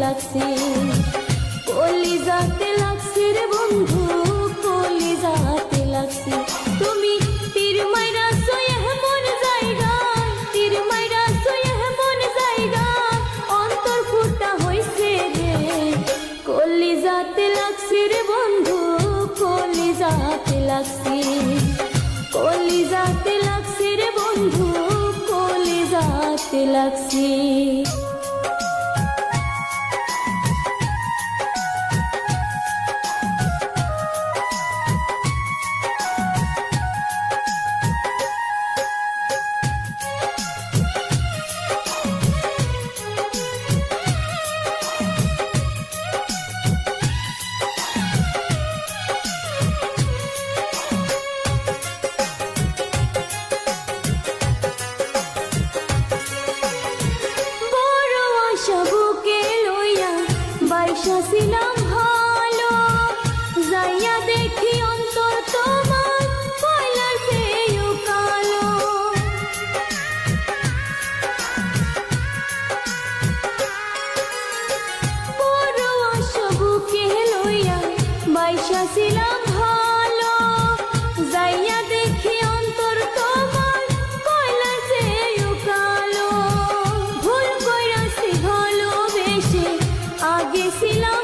লাগছে, কলিজাতে লাগছে রে বন্ধু, কলিজাতে লাগছে। তুমি তীর মাইরাছো এমন জায়গায়, তীর মাইরাছো এমন জায়গায়, অন্তর ফুটা হইছে রে। কলিজাতে লাগছে রে বন্ধু, কলিজাতে লাগছে, কলিজাতে লাগছে রে বন্ধু, কলিজাতে লাগছে। বুকে লইয়া বাইসা ছিলাম ভালো, যাইয়া দেখি অন্তর তোমার কয়লার চেয়েও কালো। বড় আশা বুকে লইয়া বাইসা ছিলাম ভালো, যাইয়া দেখি অন্তর তোমার কয়লার চেয়েও কালো। ভুল কইরাছি ভালোবেসে, আগে ছিলাম